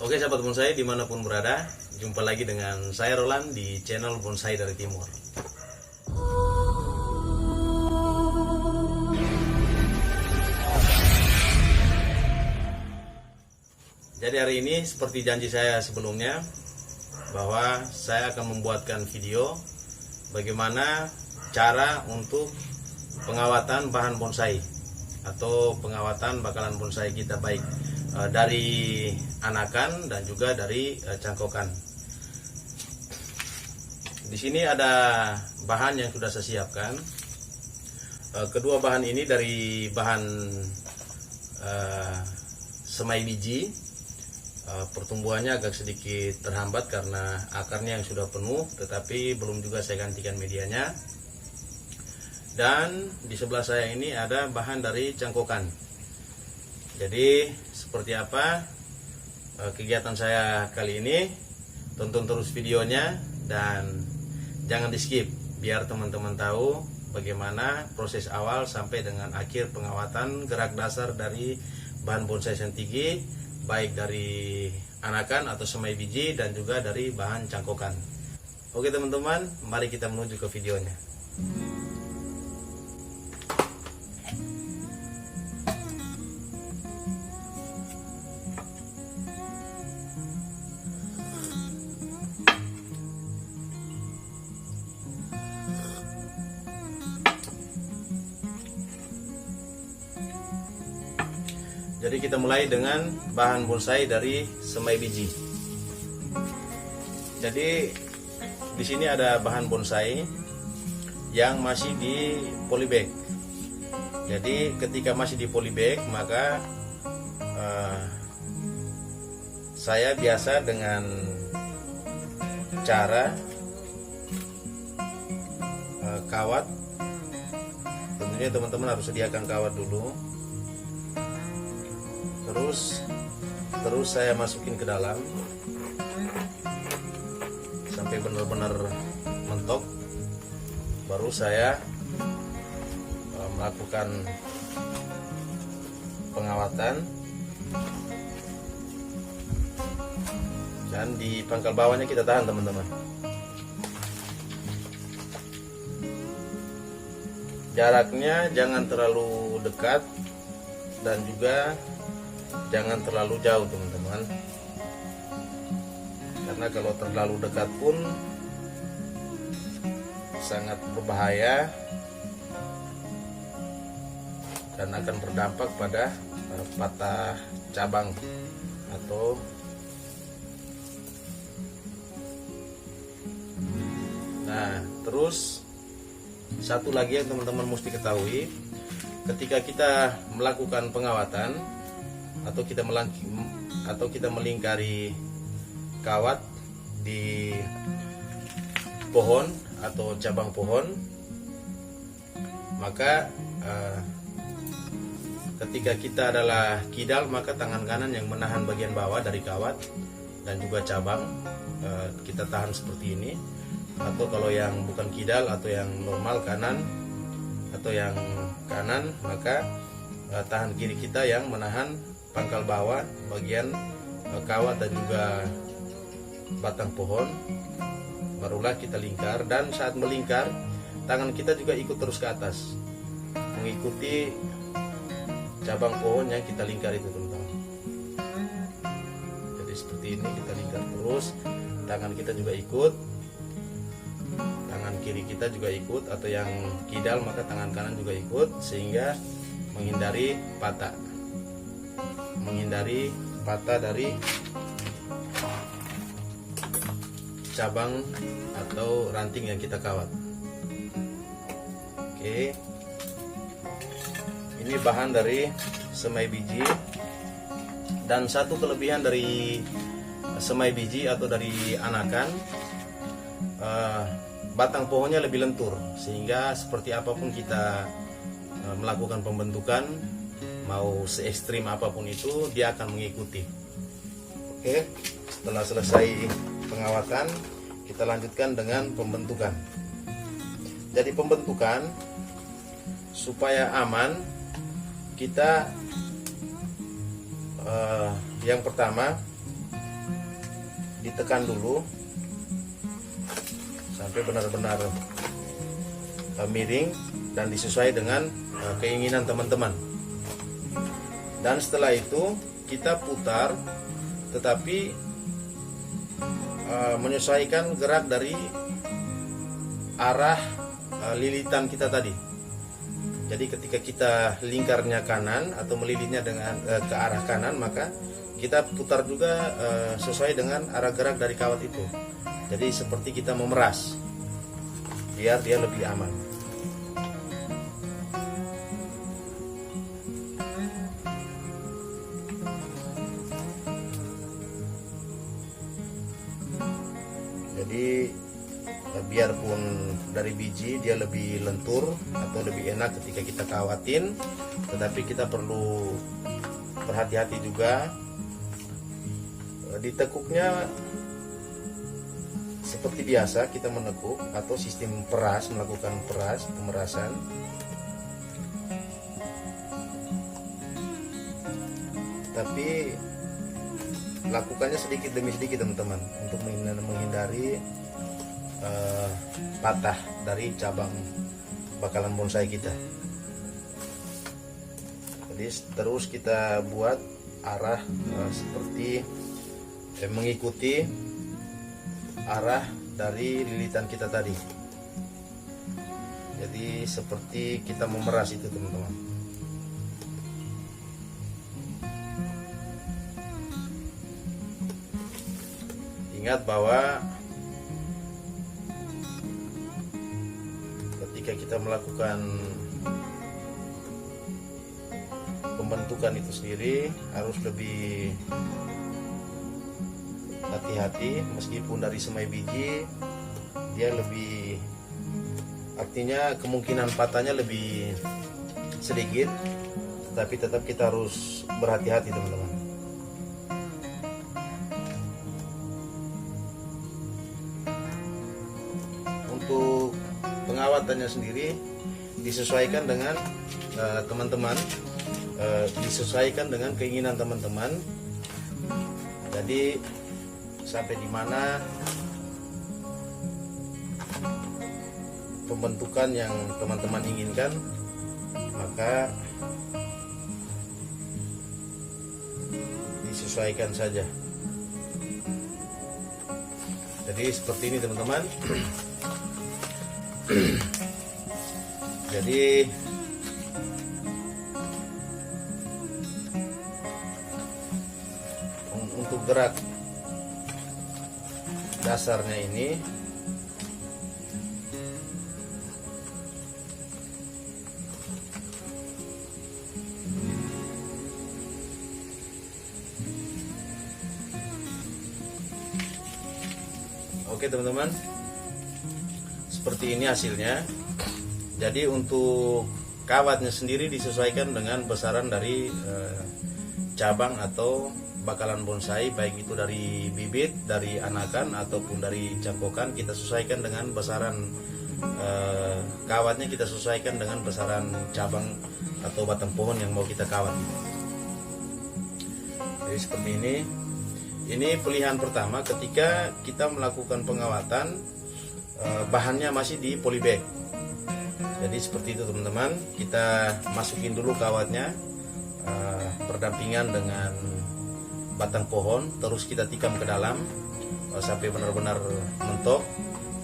Oke sahabat bonsai dimanapun berada, jumpa lagi dengan saya Roland di channel Bonsai dari Timur. Jadi hari ini seperti janji saya sebelumnya, bahwa saya akan membuatkan video bagaimana cara untuk pengawatan bahan bonsai atau pengawatan bakalan bonsai kita, baik dari anakan dan juga dari cangkokan. Di sini ada bahan yang sudah saya siapkan. Kedua bahan ini dari bahan semai biji. Pertumbuhannya agak sedikit terhambat karena akarnya yang sudah penuh, tetapi belum juga saya gantikan medianya. Dan di sebelah saya ini ada bahan dari cangkokan. Jadi seperti apa kegiatan saya kali ini, tonton terus videonya dan jangan di skip, biar teman-teman tahu bagaimana proses awal sampai dengan akhir pengawatan gerak dasar dari bahan bonsai sentigi, baik dari anakan atau semai biji dan juga dari bahan cangkokan. Oke teman-teman, mari kita menuju ke videonya. Jadi kita mulai dengan bahan bonsai dari semai biji. Jadi di sini ada bahan bonsai yang masih di polybag. Jadi ketika masih di polybag, maka saya biasa dengan cara kawat. Tentunya teman-teman harus sediakan kawat dulu. Terus saya masukin ke dalam sampai benar-benar mentok, baru saya melakukan pengawatan. Dan di pangkal bawahnya kita tahan teman-teman. Jaraknya jangan terlalu dekat dan juga jangan terlalu jauh teman-teman, karena kalau terlalu dekat pun sangat berbahaya dan akan berdampak pada patah cabang atau terus satu lagi yang teman-teman mesti ketahui, ketika kita melakukan pengawatan atau kita melingkari kawat di pohon atau cabang pohon, maka ketika kita adalah kidal, maka tangan kanan yang menahan bagian bawah dari kawat dan juga cabang, kita tahan seperti ini. Atau kalau yang bukan kidal atau yang normal kanan, maka tahan kiri kita yang menahan pangkal bawah bagian kawat dan juga batang pohon. Barulah kita lingkar, dan saat melingkar tangan kita juga ikut terus ke atas mengikuti cabang pohon yang kita lingkar itu teman-teman. Jadi seperti ini kita lingkar terus, tangan kita juga ikut, tangan kiri kita juga ikut, atau yang kidal maka tangan kanan juga ikut, sehingga menghindari patah dari cabang atau ranting yang kita kawat. Oke, ini bahan dari semai biji. Dan satu kelebihan dari semai biji atau dari anakan, batang pohonnya lebih lentur, sehingga seperti apapun kita melakukan pembentukan, mau se ekstrim apapun itu, dia akan mengikuti. Oke, setelah selesai pengawatan, kita lanjutkan dengan pembentukan. Jadi pembentukan supaya aman, kita yang pertama ditekan dulu sampai benar-benar miring dan disesuaikan dengan keinginan teman-teman. Dan setelah itu kita putar, tetapi menyesuaikan gerak dari arah lilitan kita tadi. Jadi ketika kita lingkarnya kanan atau melilitnya dengan ke arah kanan, maka kita putar juga sesuai dengan arah gerak dari kawat itu. Jadi seperti kita memeras, biar dia lebih aman. Jadi biarpun dari biji dia lebih lentur atau lebih enak ketika kita kawatin, tetapi kita perlu berhati-hati juga. Ditekuknya seperti biasa kita menekuk atau sistem peras, melakukan pemerasan. Tapi lakukannya sedikit demi sedikit teman-teman, untuk menghindari patah dari cabang bakalan bonsai kita. Jadi terus kita buat arah seperti mengikuti arah dari lilitan kita tadi. Jadi seperti kita memeras itu teman-teman. Ingat bahwa ketika kita melakukan pembentukan itu sendiri harus lebih hati-hati. Meskipun dari semai biji dia lebih, artinya kemungkinan patahnya lebih sedikit, tapi tetap kita harus berhati-hati teman-teman. Untuk pengawatannya sendiri disesuaikan dengan teman-teman, disesuaikan dengan keinginan teman-teman. Jadi sampai di mana pembentukan yang teman-teman inginkan, maka disesuaikan saja. Jadi seperti ini teman-teman. Jadi untuk gerak dasarnya ini oke teman-teman, seperti ini hasilnya. Jadi untuk kawatnya sendiri disesuaikan dengan besaran dari cabang atau bakalan bonsai, baik itu dari bibit, dari anakan ataupun dari cangkokan. Kita sesuaikan dengan besaran kawatnya, kita sesuaikan dengan besaran cabang atau batang pohon yang mau kita kawat. Jadi seperti ini. Ini pilihan pertama ketika kita melakukan pengawatan, bahannya masih di polybag. Jadi seperti itu teman-teman. Kita masukin dulu kawatnya berdampingan dengan batang pohon, terus kita tikam ke dalam sampai benar-benar mentok.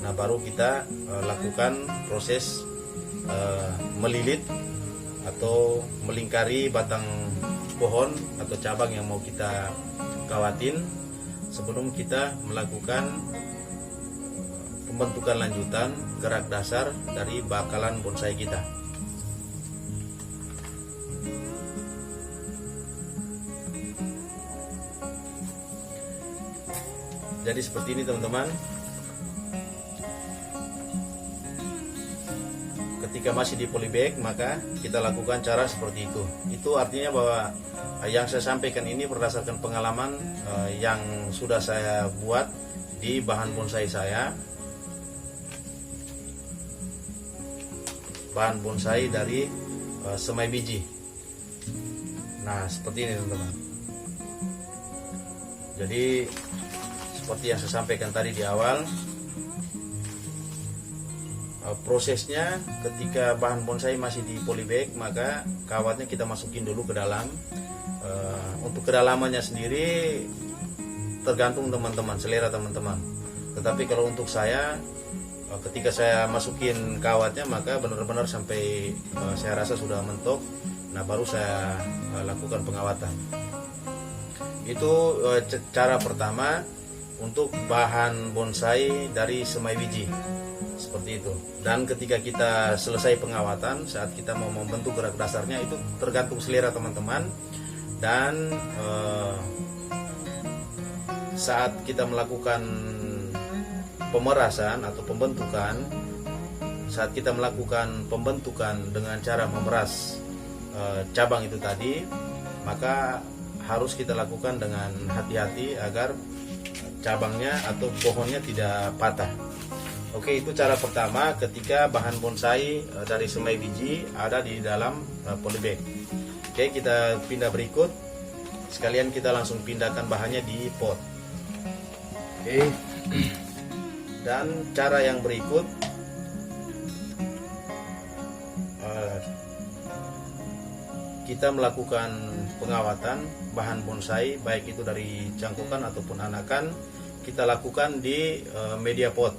Nah baru kita lakukan proses melilit atau melingkari batang pohon atau cabang yang mau kita kawatin sebelum kita melakukan pembentukan lanjutan gerak dasar dari bakalan bonsai kita. Jadi seperti ini teman-teman. Ketika masih di polybag, maka kita lakukan cara seperti itu. Itu artinya bahwa yang saya sampaikan ini berdasarkan pengalaman yang sudah saya buat di bahan bonsai saya. Bahan bonsai dari semai biji. Nah seperti ini teman-teman. Jadi seperti yang saya sampaikan tadi di awal, prosesnya ketika bahan bonsai masih di polybag, maka kawatnya kita masukin dulu ke dalam. Untuk kedalamannya sendiri tergantung teman-teman, selera teman-teman. Tetapi kalau untuk saya, ketika saya masukin kawatnya, maka benar-benar sampai saya rasa sudah mentok, nah baru saya lakukan pengawatan. Itu cara pertama untuk bahan bonsai dari semai biji, seperti itu. Dan ketika kita selesai pengawatan, saat kita mau membentuk gerak dasarnya, itu tergantung selera teman-teman. Dan saat kita melakukan pemerasan atau pembentukan, saat kita melakukan pembentukan dengan cara memeras cabang itu tadi, maka harus kita lakukan dengan hati-hati agar cabangnya atau pohonnya tidak patah. Oke, itu cara pertama ketika bahan bonsai dari semai biji ada di dalam polybag. Oke, kita pindah berikut. Sekalian kita langsung pindahkan bahannya di pot. Oke. Dan cara yang berikut, kita melakukan pengawatan bahan bonsai, baik itu dari cangkukan ataupun anakan, kita lakukan di media pot,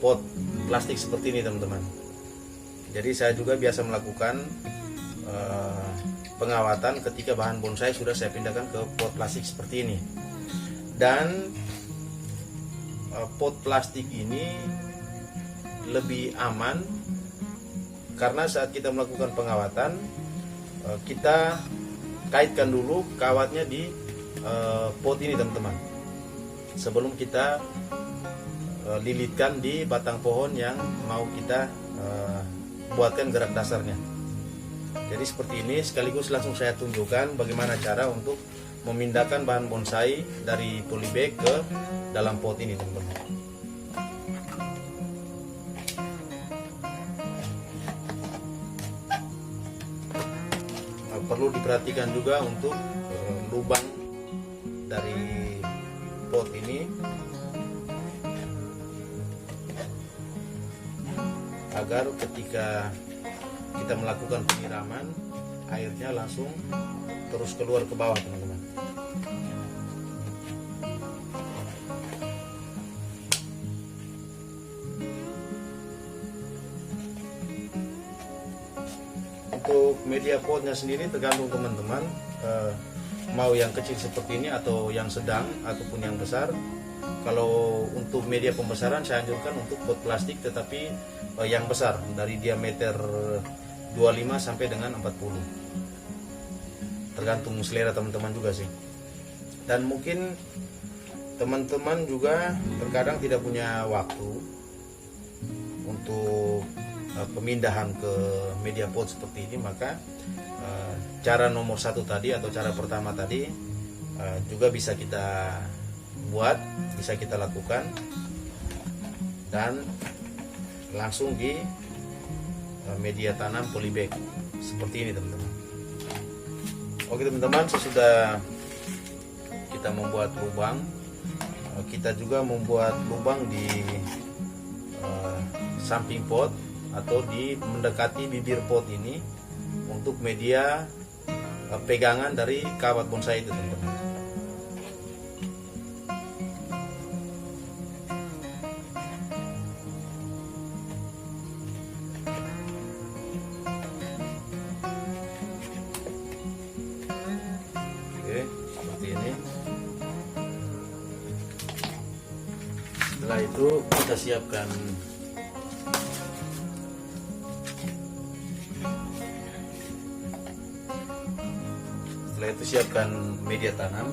pot plastik seperti ini teman-teman. Jadi saya juga biasa melakukan pengawatan ketika bahan bonsai sudah saya pindahkan ke pot plastik seperti ini. Dan pot plastik ini lebih aman karena saat kita melakukan pengawatan, kita kaitkan dulu kawatnya di pot ini teman-teman, sebelum kita lilitkan di batang pohon yang mau kita buatkan gerak dasarnya. Jadi seperti ini, sekaligus langsung saya tunjukkan bagaimana cara untuk memindahkan bahan bonsai dari polybag ke dalam pot ini teman-teman. Perlu diperhatikan juga untuk lubang dari pot ini agar ketika kita melakukan penyiraman, airnya langsung terus keluar ke bawah teman-teman. Untuk media potnya sendiri tergantung teman-teman, mau yang kecil seperti ini atau yang sedang ataupun yang besar. Kalau untuk media pembesaran saya anjurkan untuk pot plastik, tetapi yang besar dari diameter 25 sampai dengan 40. Tergantung selera teman-teman juga sih. Dan mungkin teman-teman juga terkadang tidak punya waktu untuk pemindahan ke media pot seperti ini, maka cara nomor 1 tadi atau cara pertama tadi juga bisa kita buat, bisa kita lakukan, dan langsung di media tanam polybag seperti ini teman-teman. Oke teman-teman, sesudah kita membuat lubang, kita juga membuat lubang di samping pot atau di mendekati bibir pot ini untuk media pegangan dari kawat bonsai itu teman-teman. Seperti ini. Setelah itu kita siapkan media tanam.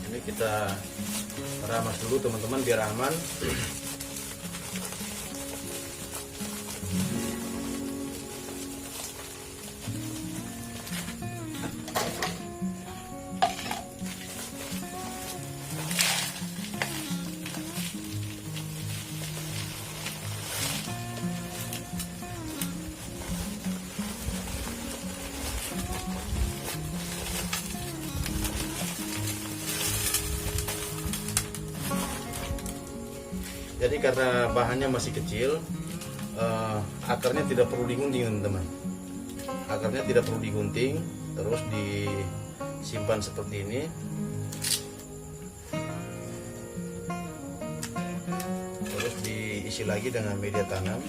Ini kita ramas dulu teman-teman biar aman. Jadi karena bahannya masih kecil, akarnya tidak perlu digunting teman-teman. Akarnya tidak perlu digunting, terus disimpan seperti ini. Terus diisi lagi dengan media tanam.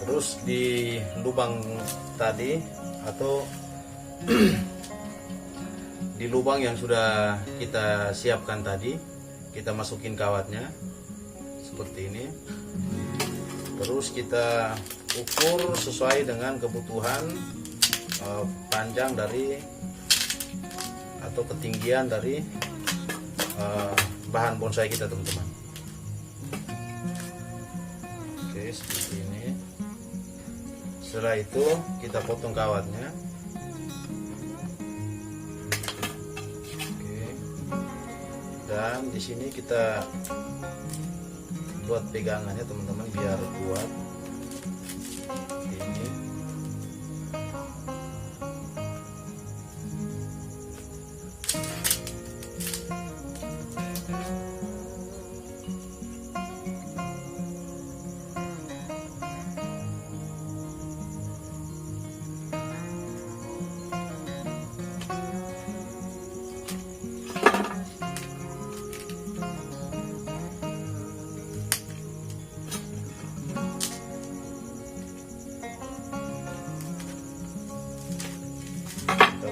Terus di lubang tadi atau di lubang yang sudah kita siapkan tadi, kita masukin kawatnya seperti ini. Terus kita ukur sesuai dengan kebutuhan panjang dari atau ketinggian dari bahan bonsai kita teman-teman. Oke, seperti ini. Setelah itu kita potong kawatnya. Oke. Dan di sini kita buat pegangannya teman-teman biar kuat. Ini.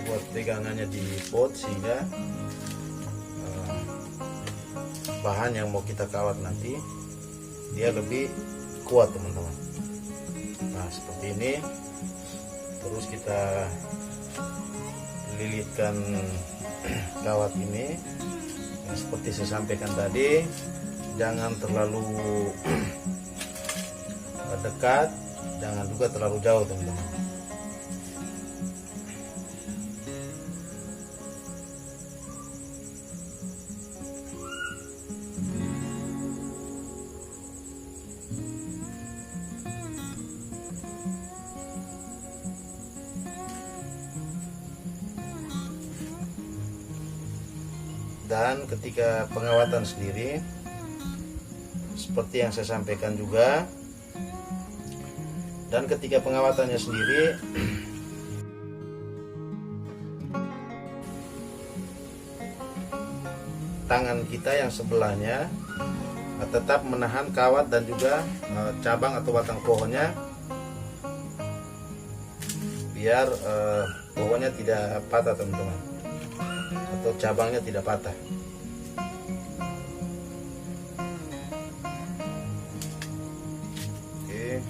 Buat pegangannya di pot sehingga bahan yang mau kita kawat nanti dia lebih kuat teman-teman. Nah seperti ini. Terus kita lilitkan kawat ini. Nah, seperti saya sampaikan tadi, jangan terlalu dekat, jangan juga terlalu jauh teman-teman. Dan ketika pengawatan sendiri seperti yang saya sampaikan juga, dan ketika pengawatannya sendiri tangan kita yang sebelahnya tetap menahan kawat dan juga cabang atau batang pohonnya biar pohonnya tidak patah teman-teman, atau cabangnya tidak patah. Oke.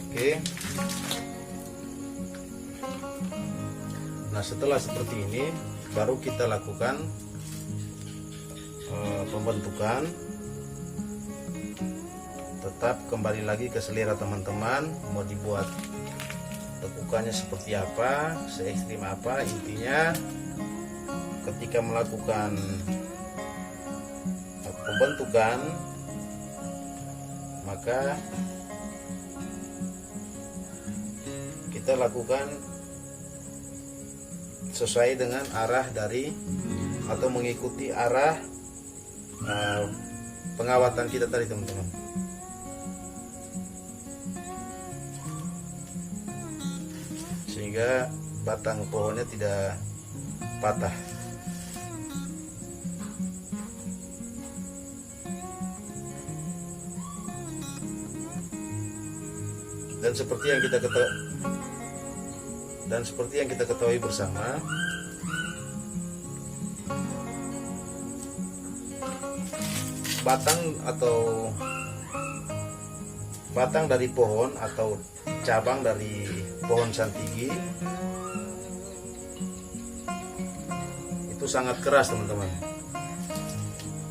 Oke. Nah setelah seperti ini baru kita lakukan pembentukan. Tetap kembali lagi ke selera teman-teman, mau dibuat tekukannya seperti apa, se ekstrim apa. Intinya ketika melakukan pembentukan maka kita lakukan sesuai dengan arah dari atau mengikuti arah pengawatan kita tadi teman-teman. Sehingga batang pohonnya tidak patah. Dan seperti yang kita ketahui bersama, batang dari pohon atau cabang dari pohon santigi itu sangat keras, teman-teman.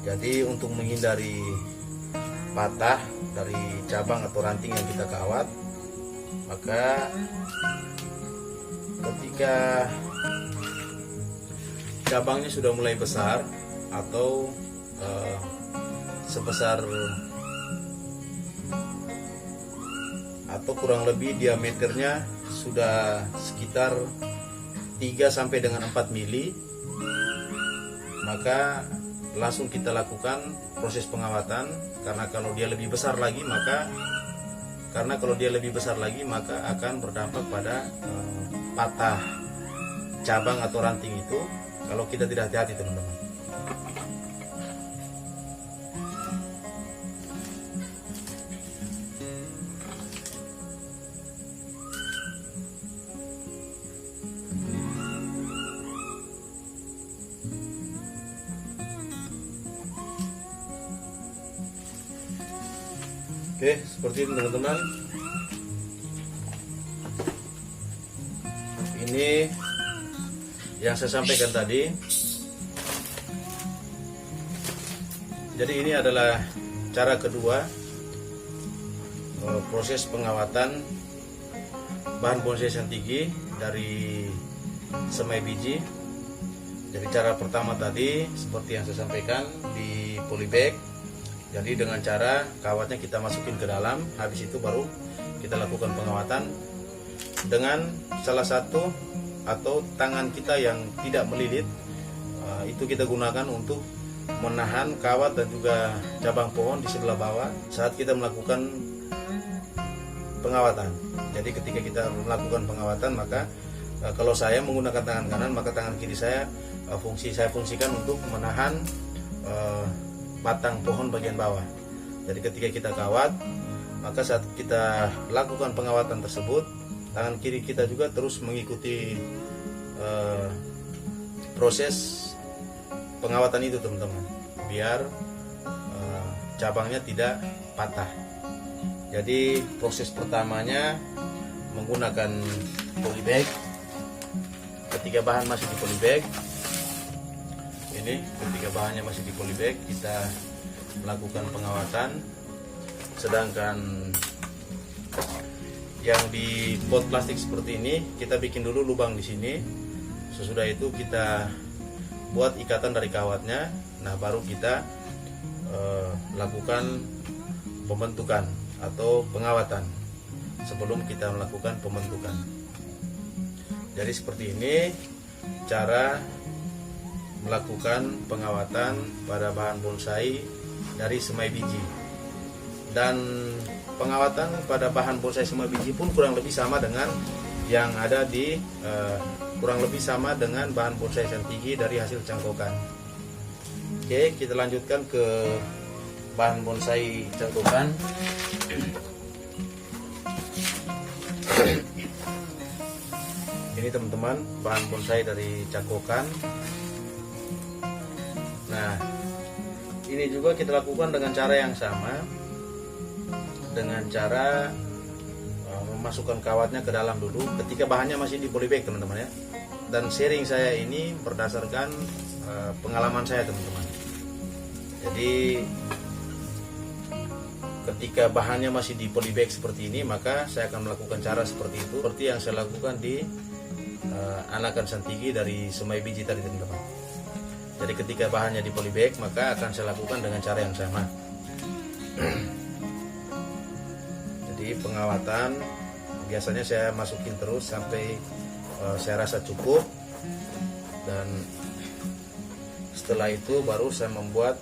Jadi untuk menghindari patah dari cabang atau ranting yang kita kawat, maka ketika cabangnya sudah mulai besar atau sebesar atau kurang lebih diameternya sudah sekitar 3 sampai dengan 4 mili, maka langsung kita lakukan proses pengawatan. Karena kalau dia lebih besar lagi maka akan berdampak pada patah cabang atau ranting itu kalau kita tidak hati-hati, teman-teman. Oke, seperti itu, teman-teman. Ini yang saya sampaikan tadi. Jadi ini adalah cara kedua proses pengawatan bahan bonsai santigi dari semai biji. Jadi cara pertama tadi seperti yang saya sampaikan, di polybag. Jadi dengan cara kawatnya kita masukin ke dalam, habis itu baru kita lakukan pengawatan dengan salah satu atau tangan kita yang tidak melilit. Itu kita gunakan untuk menahan kawat dan juga cabang pohon di sebelah bawah saat kita melakukan pengawatan. Jadi ketika kita melakukan pengawatan, maka kalau saya menggunakan tangan kanan, maka tangan kiri saya fungsikan untuk menahan batang pohon bagian bawah. Jadi ketika kita kawat, maka saat kita lakukan pengawatan tersebut, tangan kiri kita juga terus mengikuti proses pengawatan itu, teman-teman, biar cabangnya tidak patah. Jadi proses pertamanya menggunakan polybag. Ketika bahan masih di polybag, ketika bahannya masih di polybag, kita melakukan pengawatan. Sedangkan yang di pot plastik seperti ini, kita bikin dulu lubang di sini. Sesudah itu kita buat ikatan dari kawatnya. Nah, baru kita lakukan pembentukan atau pengawatan sebelum kita melakukan pembentukan. Jadi seperti ini cara melakukan pengawatan pada bahan bonsai dari semai biji. Dan pengawatan pada bahan bonsai semai biji pun kurang lebih sama dengan yang ada di bahan bonsai santigi dari hasil cangkokan. Oke, kita lanjutkan ke bahan bonsai cangkokan. Ini, teman-teman, bahan bonsai dari cangkokan. Nah, ini juga kita lakukan dengan cara yang sama, dengan cara memasukkan kawatnya ke dalam dulu ketika bahannya masih di polybag, teman-teman ya. Dan sharing saya ini berdasarkan pengalaman saya, teman-teman. Jadi ketika bahannya masih di polybag seperti ini, maka saya akan melakukan cara seperti itu, seperti yang saya lakukan di anakan santigi dari semai biji tadi, teman-teman. Jadi ketika bahannya di polybag, maka akan saya lakukan dengan cara yang sama. Jadi pengawatan biasanya saya masukin terus sampai saya rasa cukup, dan setelah itu baru saya membuat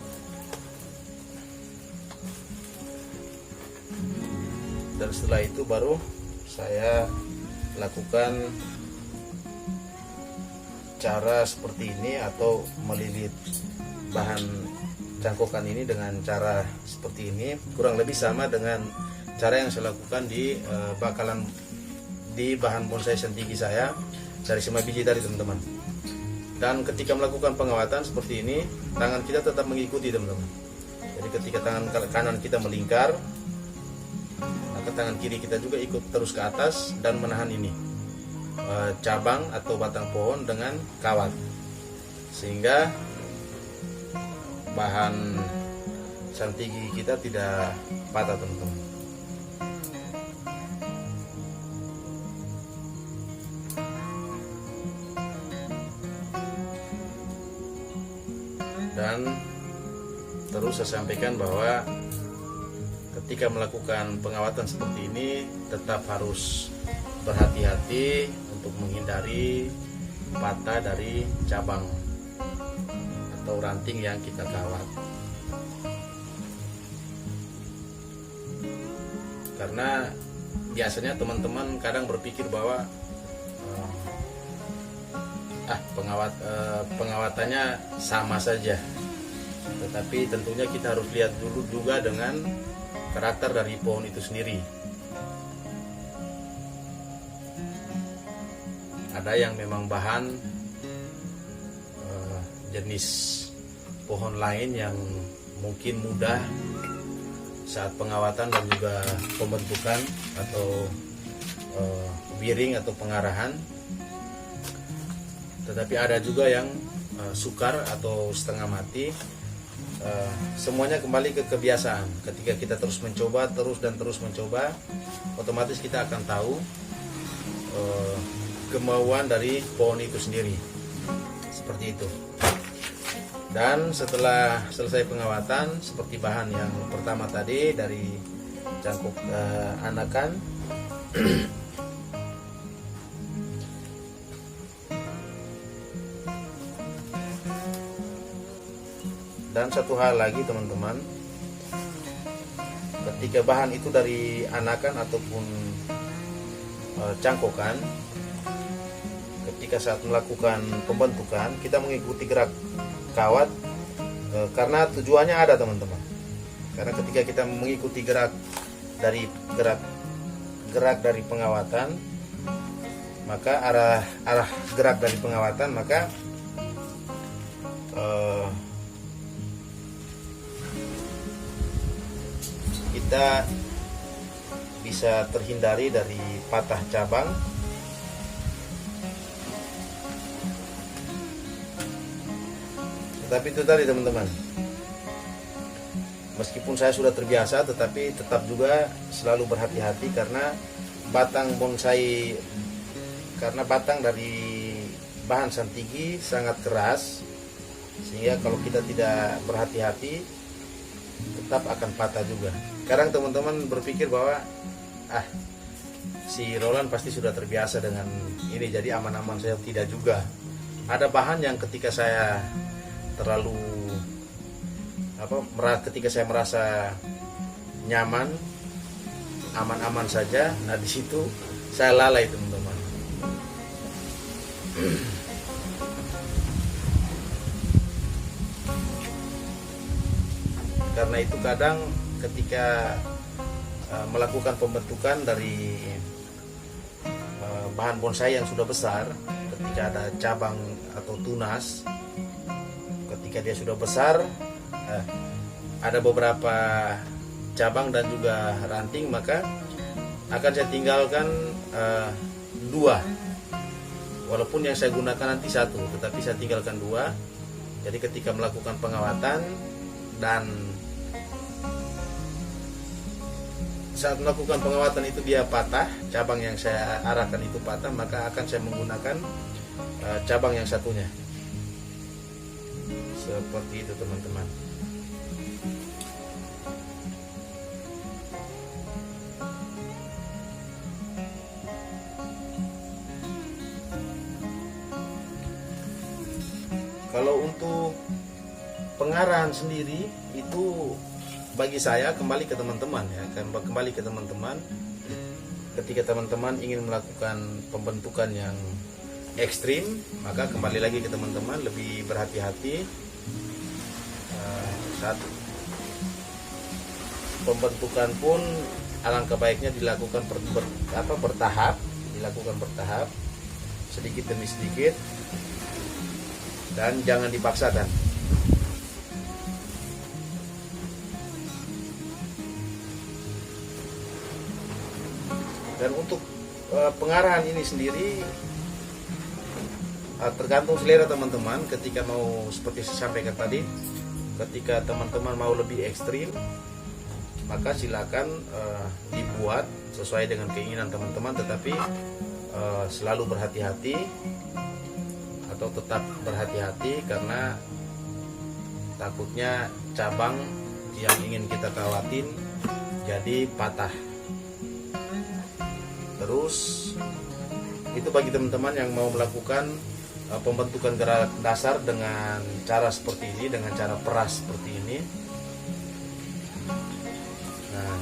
saya lakukan cara seperti ini, atau melilit bahan cangkokan ini dengan cara seperti ini, kurang lebih sama dengan cara yang saya lakukan di di bahan bonsai sentigi saya dari 5 biji tadi teman-teman. Dan ketika melakukan pengawatan seperti ini, tangan kita tetap mengikuti teman-teman. Jadi ketika tangan kanan kita melingkar, maka tangan kiri kita juga ikut terus ke atas dan menahan ini cabang atau batang pohon dengan kawat, sehingga bahan santigi kita tidak patah teman-teman. Dan terus saya sampaikan bahwa ketika melakukan pengawatan seperti ini tetap harus berhati-hati untuk menghindari patah dari cabang atau ranting yang kita kawat. Karena biasanya teman-teman kadang berpikir bahwa pengawatannya sama saja, tetapi tentunya kita harus lihat dulu juga dengan karakter dari pohon itu sendiri. Ada yang memang bahan jenis pohon lain yang mungkin mudah saat pengawatan dan juga pembentukan atau wiring atau pengarahan. Tetapi ada juga yang sukar atau setengah mati. Semuanya kembali ke kebiasaan. Ketika kita terus mencoba, terus mencoba, otomatis kita akan tahu kemauan dari pohon itu sendiri. Seperti itu. Dan setelah selesai pengawatan, seperti bahan yang pertama tadi dari cangkok anakan, dan satu hal lagi teman-teman, ketika bahan itu dari anakan ataupun cangkokan, ketika saat melakukan pembentukan kita mengikuti gerak kawat karena tujuannya ada teman-teman. Karena ketika kita mengikuti gerak dari pengawatan, maka arah gerak dari pengawatan, maka kita bisa terhindari dari patah cabang. Tetapi itu tadi teman-teman, meskipun saya sudah terbiasa, tetapi tetap juga selalu berhati-hati karena batang dari bahan santigi sangat keras, sehingga kalau kita tidak berhati-hati tetap akan patah juga. Sekarang teman-teman berpikir bahwa si Roland pasti sudah terbiasa dengan ini, jadi aman-aman saja. Tidak juga. Ada bahan yang ketika saya ketika saya merasa nyaman, aman-aman saja, nah di situ saya lalai teman-teman. Karena itu kadang ketika melakukan pembentukan dari bahan bonsai yang sudah besar, ketika ada cabang atau tunas, ketika dia sudah besar, ada beberapa cabang dan juga ranting, maka akan saya tinggalkan 2, walaupun yang saya gunakan nanti 1, tetapi saya tinggalkan 2. Jadi ketika melakukan pengawatan dan saat melakukan pengawatan itu dia patah, cabang yang saya arahkan itu patah, maka akan saya menggunakan cabang yang satunya. Seperti itu teman-teman. Kalau untuk pengarahan sendiri itu bagi saya kembali ke teman-teman ya, kembali ke teman-teman. Ketika teman-teman ingin melakukan pembentukan yang ekstrim, maka kembali lagi ke teman-teman, lebih berhati-hati saat pembentukan pun alangkah baiknya dilakukan bertahap, sedikit demi sedikit, dan jangan dipaksakan. Dan untuk pengarahan ini sendiri tergantung selera teman-teman. Ketika mau, seperti saya sampaikan tadi, ketika teman-teman mau lebih ekstrim, maka silakan dibuat sesuai dengan keinginan teman-teman, tetapi selalu berhati-hati, atau tetap berhati-hati, karena takutnya cabang yang ingin kita kawatin jadi patah. Terus itu bagi teman-teman yang mau melakukan pembentukan gerak dasar dengan cara seperti ini, dengan cara peras seperti ini. Nah,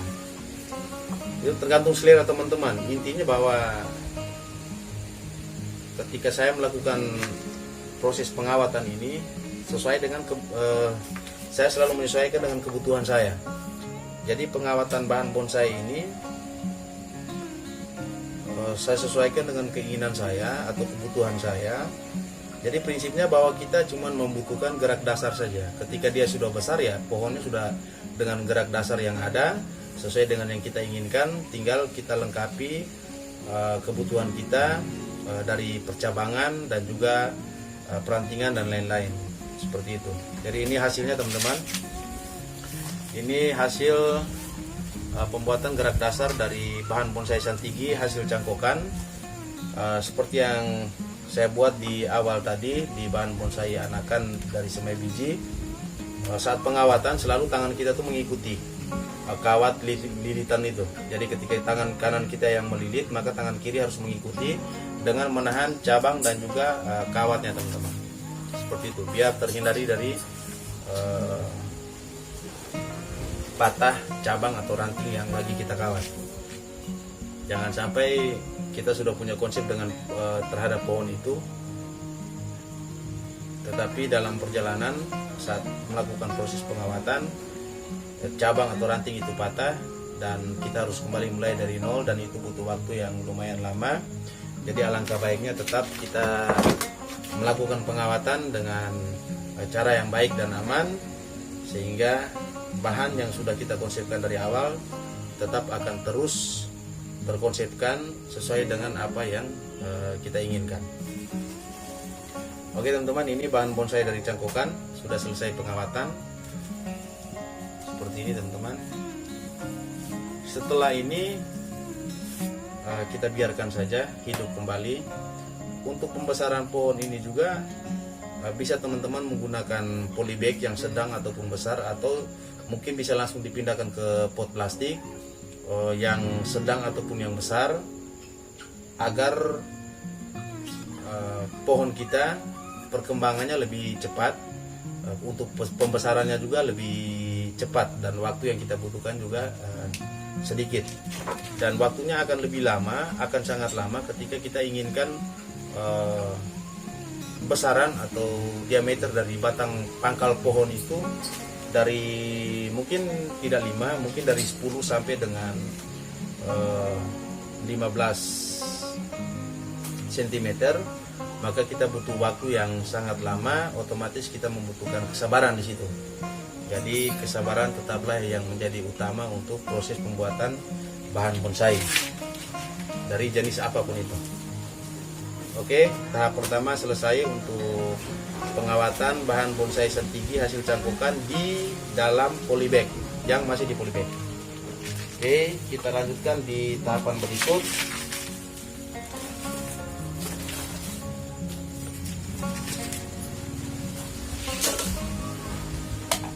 itu tergantung selera teman-teman. Intinya bahwa ketika saya melakukan proses pengawatan ini sesuai dengan saya selalu menyesuaikan dengan kebutuhan saya. Jadi pengawatan bahan bonsai ini saya sesuaikan dengan keinginan saya atau kebutuhan saya. Jadi prinsipnya bahwa kita cuma membutuhkan gerak dasar saja. Ketika dia sudah besar, ya pohonnya sudah dengan gerak dasar yang ada sesuai dengan yang kita inginkan, tinggal kita lengkapi kebutuhan kita dari percabangan dan juga perantingan dan lain-lain, seperti itu. Jadi ini hasilnya teman-teman. Ini hasil pembuatan gerak dasar dari bahan bonsai Santigi hasil cangkokan, seperti yang saya buat di awal tadi di bahan bonsai anakan dari semai biji. Saat pengawatan selalu tangan kita tuh mengikuti kawat lilitan itu. Jadi ketika tangan kanan kita yang melilit, maka tangan kiri harus mengikuti dengan menahan cabang dan juga kawatnya teman-teman, seperti itu, biar terhindari dari patah cabang atau ranting yang lagi kita kawat. Jangan sampai kita sudah punya konsep dengan terhadap pohon itu, tetapi dalam perjalanan saat melakukan proses pengawatan cabang atau ranting itu patah dan kita harus kembali mulai dari nol, dan itu butuh waktu yang lumayan lama. Jadi alangkah baiknya tetap kita melakukan pengawatan dengan cara yang baik dan aman, sehingga bahan yang sudah kita konsepkan dari awal tetap akan terus terkonsepkan sesuai dengan apa yang kita inginkan. Oke teman-teman, ini bahan bonsai dari cangkokan sudah selesai pengawatan seperti ini teman-teman. Setelah ini kita biarkan saja hidup kembali. Untuk pembesaran pohon ini juga bisa teman-teman menggunakan polybag yang sedang ataupun besar, atau mungkin bisa langsung dipindahkan ke pot plastik yang sedang ataupun yang besar, agar pohon kita perkembangannya lebih cepat, untuk pembesarannya juga lebih cepat, dan waktu yang kita butuhkan juga sedikit, dan waktunya akan lebih lama, akan sangat lama ketika kita inginkan besaran atau diameter dari batang pangkal pohon itu dari mungkin tidak 5, mungkin dari 10 sampai dengan 15 cm, maka kita butuh waktu yang sangat lama. Otomatis kita membutuhkan kesabaran di situ. Jadi kesabaran tetaplah yang menjadi utama untuk proses pembuatan bahan bonsai dari jenis apapun itu. Oke, tahap pertama selesai untuk pengawatan bahan bonsai Santigi hasil cangkokan di dalam polybag yang masih di polybag. Oke, kita lanjutkan di tahapan berikut.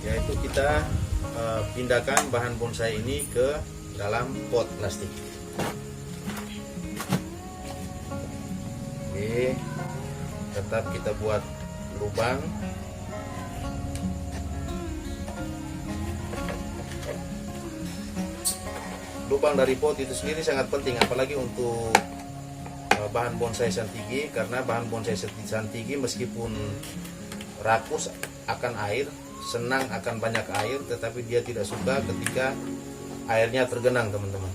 Yaitu kita pindahkan bahan bonsai ini ke dalam pot plastik. Oke, tetap kita buat lubang. Lubang dari pot itu sendiri sangat penting, apalagi untuk bahan bonsai Santigi, karena bahan bonsai Santigi meskipun rakus akan air, senang akan banyak air, tetapi dia tidak suka ketika airnya tergenang, teman-teman.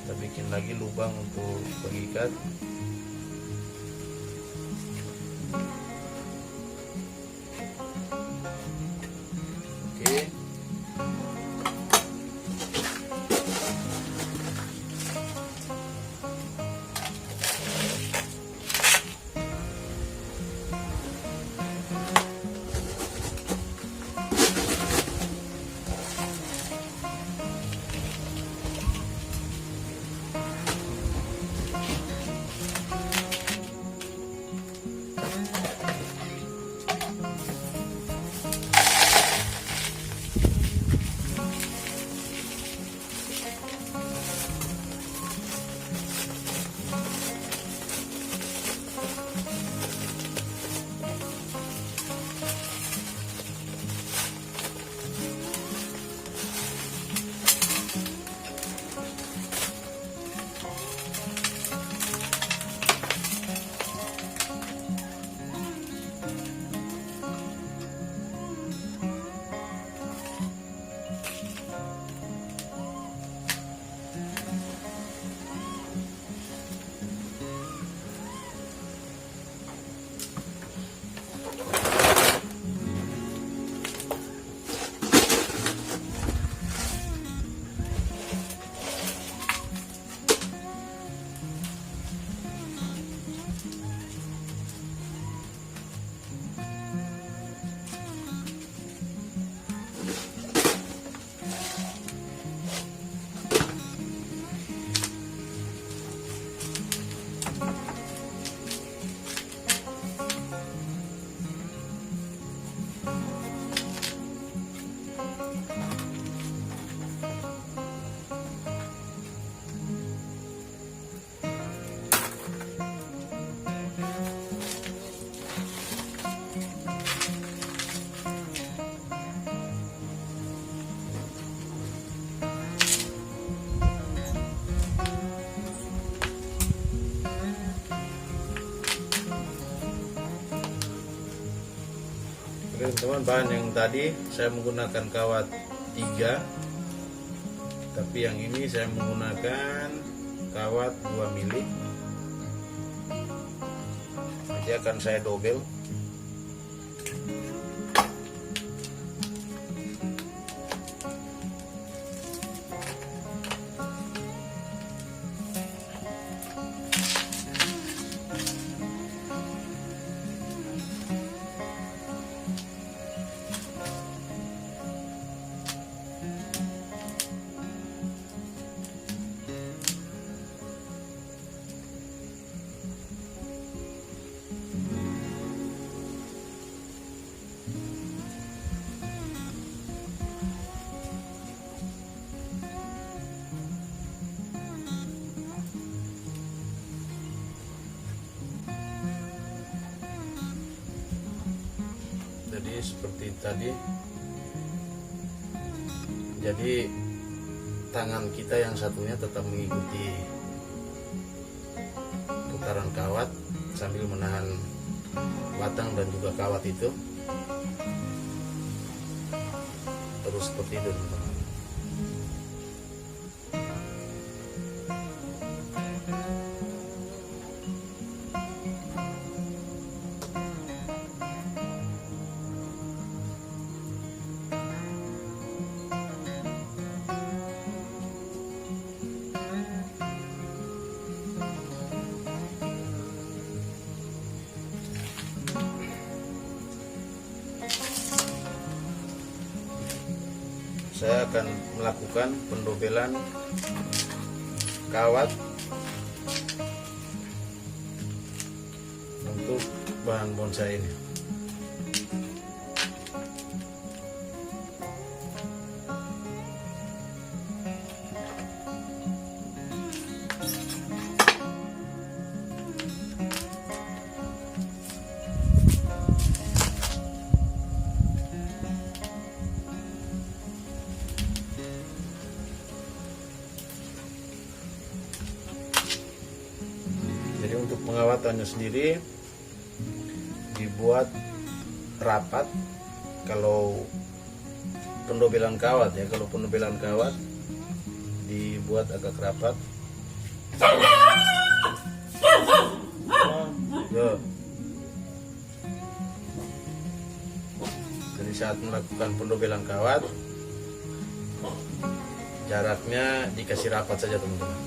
Kita bikin lagi lubang untuk pengikat. Oke. Oke teman-teman, bahan yang tadi saya menggunakan kawat 3, tapi yang ini saya menggunakan kawat 2 mili. Nanti akan saya dobel. Jadi seperti tadi, jadi tangan kita yang satunya tetap mengikuti putaran kawat sambil menahan batang dan juga kawat itu, terus seperti itu teman-teman. Saya akan melakukan pendobelan kawat untuk bahan bonsai ini. pembuatannya sendiri dibuat rapat. Kalau pendobelan kawat ya, kalau pendobelan kawat dibuat agak rapat. Jadi saat melakukan pendobelan kawat, jaraknya dikasih rapat saja teman-teman.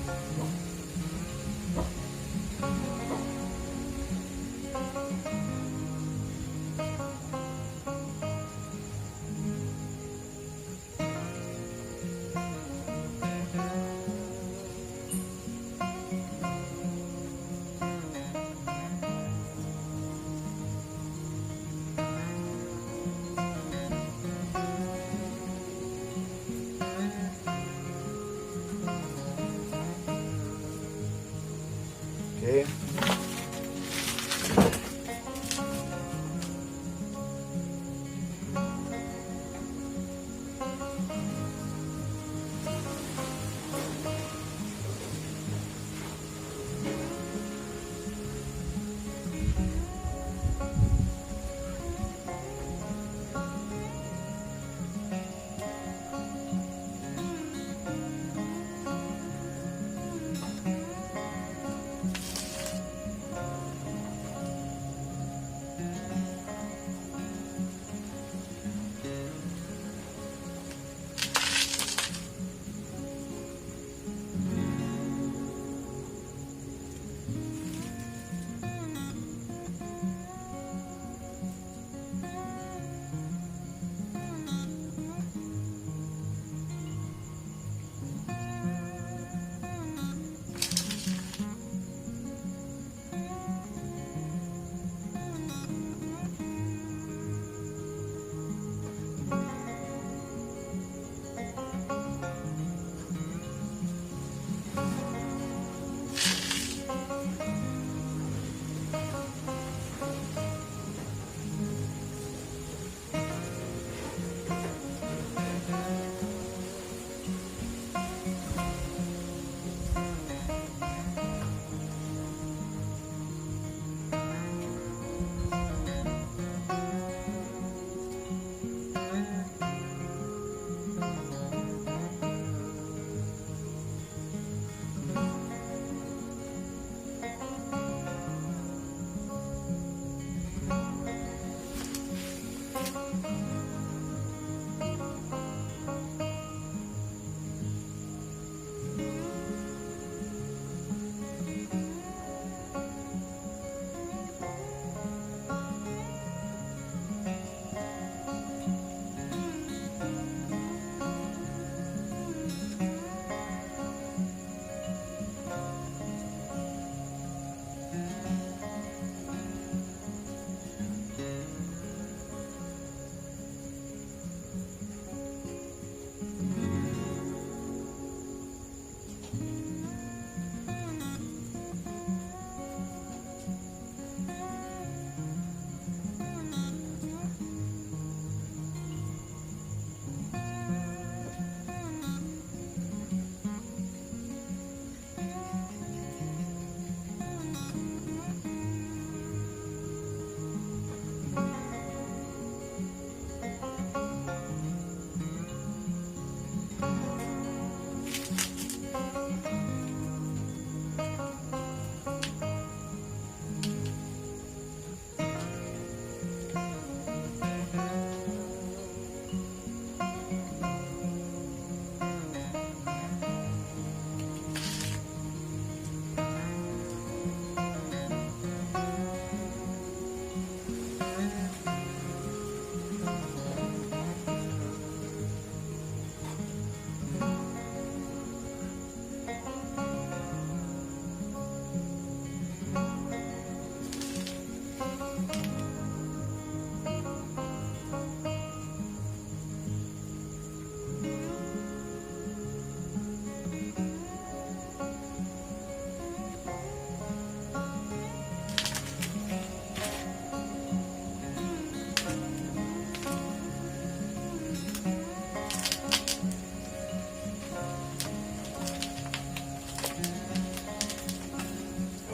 Oke.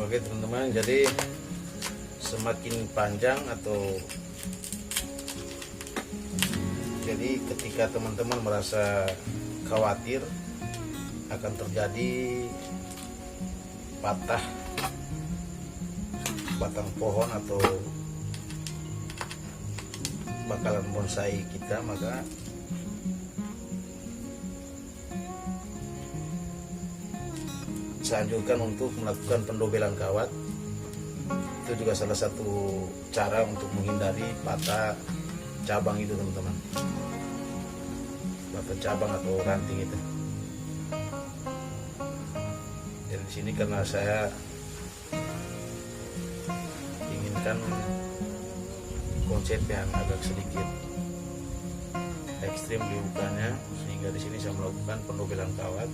Oke teman-teman, jadi semakin panjang atau jadi ketika teman-teman merasa khawatir akan terjadi patah batang pohon atau bakalan bonsai kita, maka saya anjurkan untuk melakukan pendobelan kawat. Itu juga salah satu cara untuk menghindari patah cabang itu, teman-teman. Patah cabang atau ranting itu. Dan di sini karena saya inginkan konsep yang agak sedikit ekstrim di ukanya, sehingga di sini saya melakukan pendobelan kawat.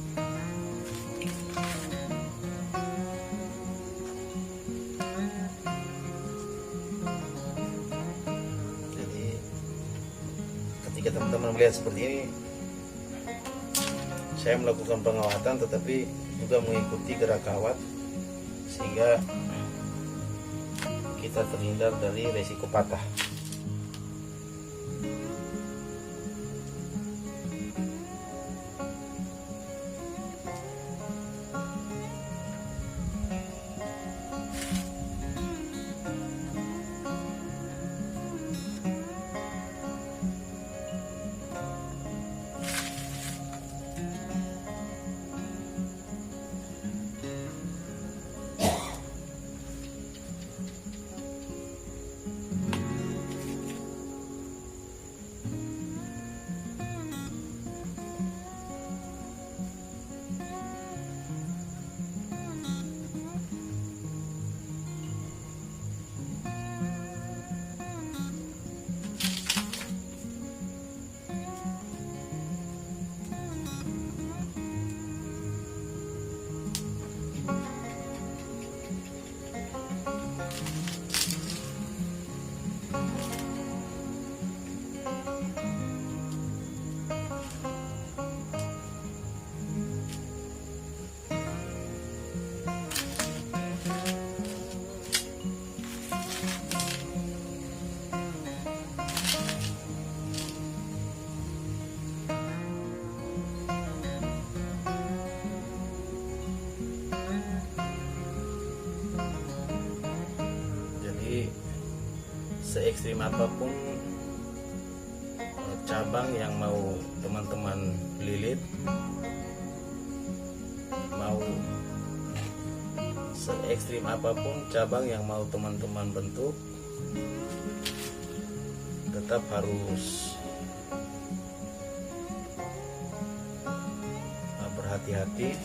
Jadi ketika teman-teman melihat seperti ini, saya melakukan pengawatan tetapi juga mengikuti gerak kawat sehingga kita terhindar dari resiko patah. Se-ekstrim apapun cabang yang mau teman-teman lilit, mau se-ekstrim apapun cabang yang mau teman-teman bentuk, tetap harus berhati-hati.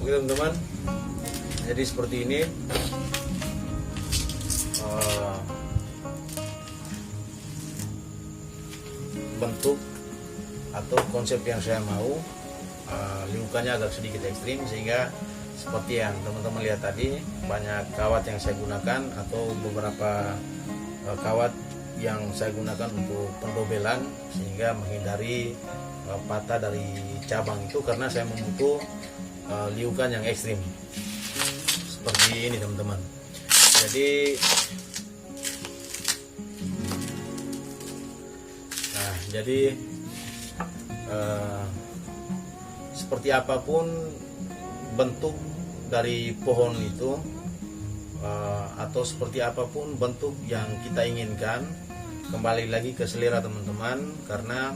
Oke teman-teman, jadi seperti ini bentuk atau konsep yang saya mau. Liukannya agak sedikit ekstrim, sehingga seperti yang teman-teman lihat tadi, banyak kawat yang saya gunakan atau beberapa kawat yang saya gunakan untuk pendobelan, sehingga menghindari patah dari cabang itu, karena saya membutuh liukan yang ekstrim seperti ini teman-teman. Jadi seperti apapun bentuk dari pohon itu, atau seperti apapun bentuk yang kita inginkan, kembali lagi ke selera teman-teman, karena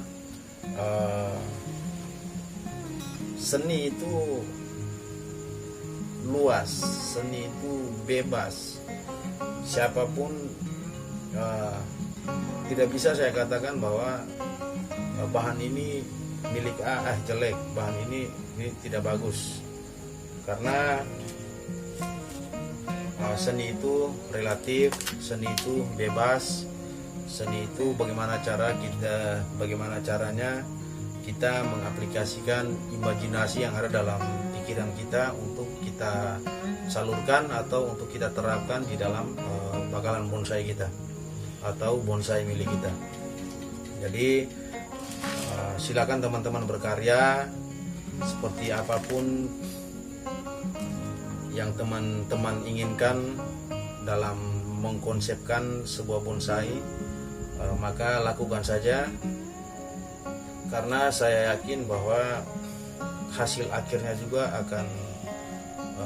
seni itu luas, seni itu bebas. Siapapun tidak bisa saya katakan bahwa bahan ini milik jelek, bahan ini tidak bagus, karena seni itu relatif, seni itu bebas, seni itu bagaimana caranya kita mengaplikasikan imajinasi yang ada dalam pikiran kita untuk kita salurkan atau untuk kita terapkan di dalam bakalan bonsai kita atau bonsai milik kita. Jadi silakan teman-teman berkarya seperti apapun yang teman-teman inginkan dalam mengkonsepkan sebuah bonsai, maka lakukan saja, karena saya yakin bahwa hasil akhirnya juga akan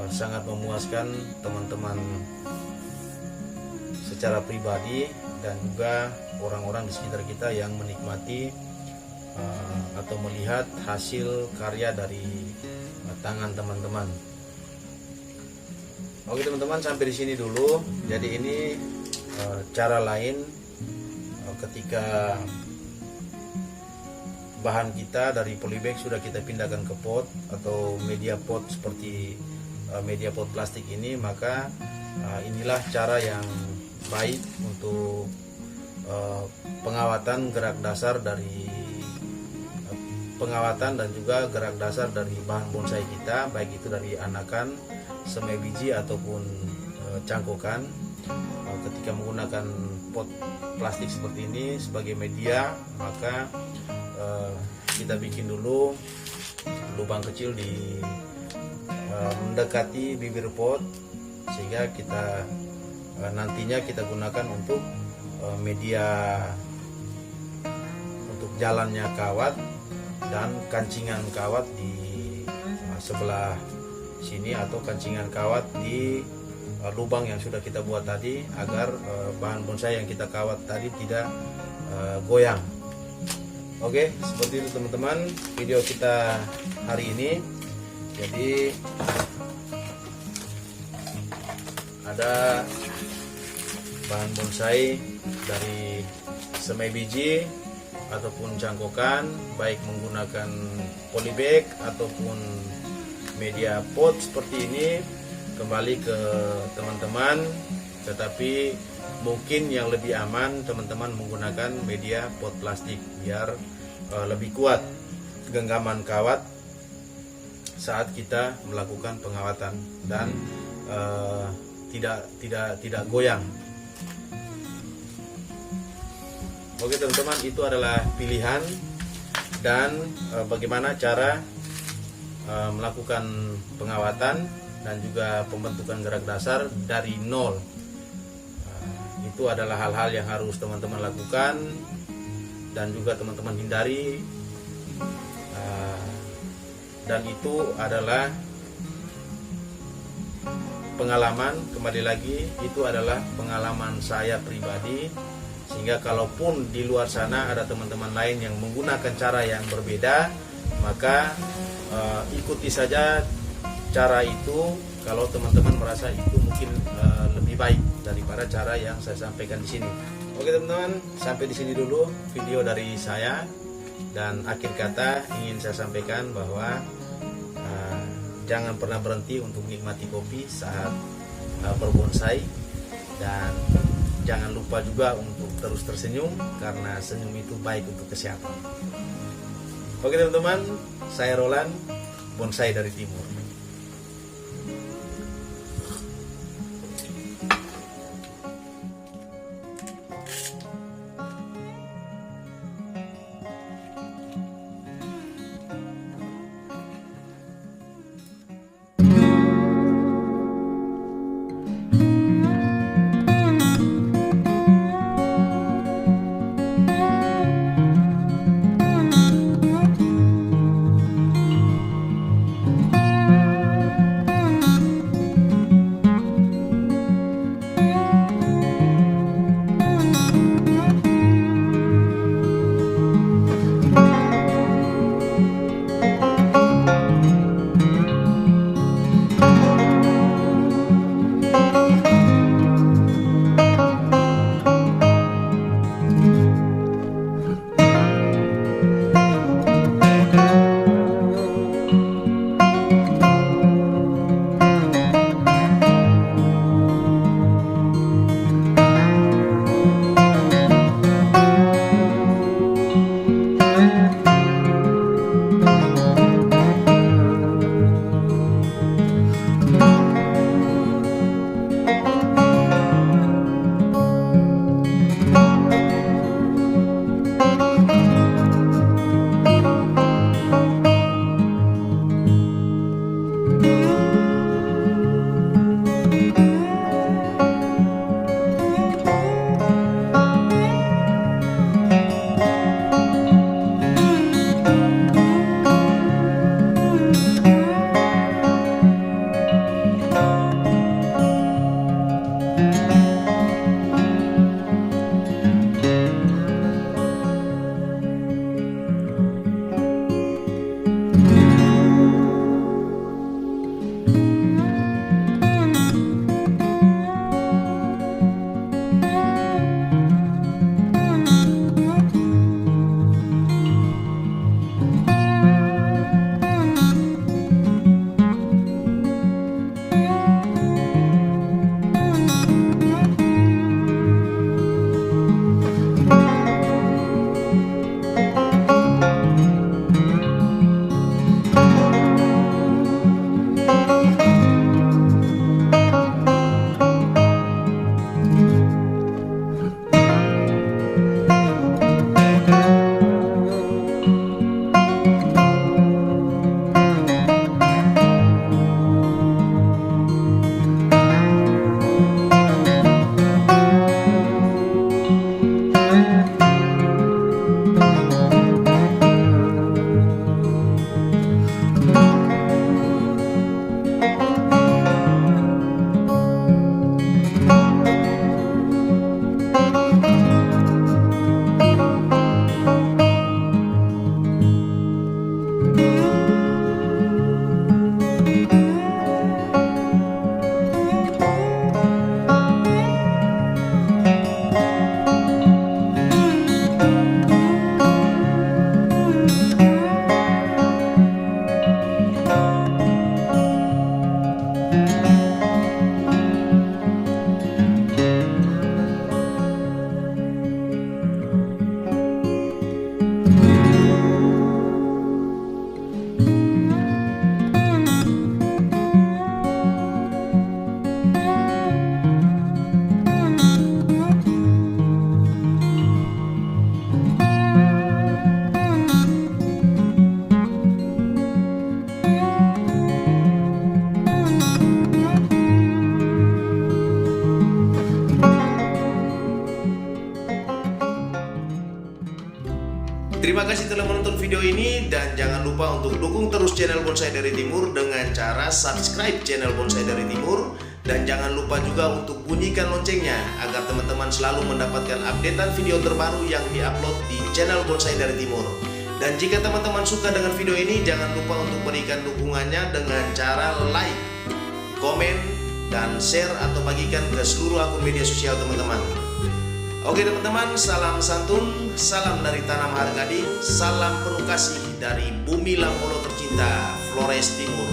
sangat memuaskan teman-teman secara pribadi dan juga orang-orang di sekitar kita yang menikmati atau melihat hasil karya dari tangan teman-teman. Oke teman-teman, sampai di sini dulu. Jadi ini cara lain ketika bahan kita dari polybag sudah kita pindahkan ke pot atau media pot seperti media pot plastik ini, maka inilah cara yang baik untuk pengawatan gerak dasar dan juga gerak dasar dari bahan bonsai kita, baik itu dari anakan, semai biji ataupun cangkokan. Ketika menggunakan pot plastik seperti ini sebagai media, maka kita bikin dulu lubang kecil di mendekati bibir pot, sehingga kita nantinya kita gunakan untuk media untuk jalannya kawat dan kancingan kawat di sebelah sini, atau kancingan kawat di lubang yang sudah kita buat tadi, agar bahan bonsai yang kita kawat tadi tidak goyang. Oke, seperti itu teman-teman video kita hari ini. Jadi ada bahan bonsai dari semai biji ataupun cangkokan, baik menggunakan polybag ataupun media pot seperti ini, kembali ke teman-teman. Tetapi mungkin yang lebih aman teman-teman menggunakan media pot plastik, biar lebih kuat genggaman kawat saat kita melakukan pengawatan dan tidak goyang. Oke teman-teman, itu adalah pilihan dan bagaimana cara melakukan pengawatan dan juga pembentukan gerak dasar dari nol. Itu adalah hal-hal yang harus teman-teman lakukan dan juga teman-teman hindari, dan itu adalah pengalaman, kembali lagi itu adalah pengalaman saya pribadi, sehingga kalaupun di luar sana ada teman-teman lain yang menggunakan cara yang berbeda, maka ikuti saja cara itu kalau teman-teman merasa itu mungkin lebih baik daripada cara yang saya sampaikan di sini. Oke teman-teman, sampai di sini dulu video dari saya, dan akhir kata ingin saya sampaikan bahwa jangan pernah berhenti untuk menikmati kopi saat berbonsai, dan jangan lupa juga untuk terus tersenyum karena senyum itu baik untuk kesehatan. Oke teman-teman, saya Roland, bonsai dari timur. Terima kasih telah menonton video ini, dan jangan lupa untuk dukung terus channel Bonsai dari Timur dengan cara subscribe channel Bonsai dari Timur, dan jangan lupa juga untuk bunyikan loncengnya agar teman-teman selalu mendapatkan updatean video terbaru yang diupload di channel Bonsai dari Timur. Dan jika teman-teman suka dengan video ini, jangan lupa untuk berikan dukungannya dengan cara like, komen, dan share atau bagikan ke seluruh akun media sosial teman-teman. Oke teman-teman, salam santun, salam dari Tanah Mahargading, salam penuh kasih dari bumi Lampolo tercinta, Flores Timur.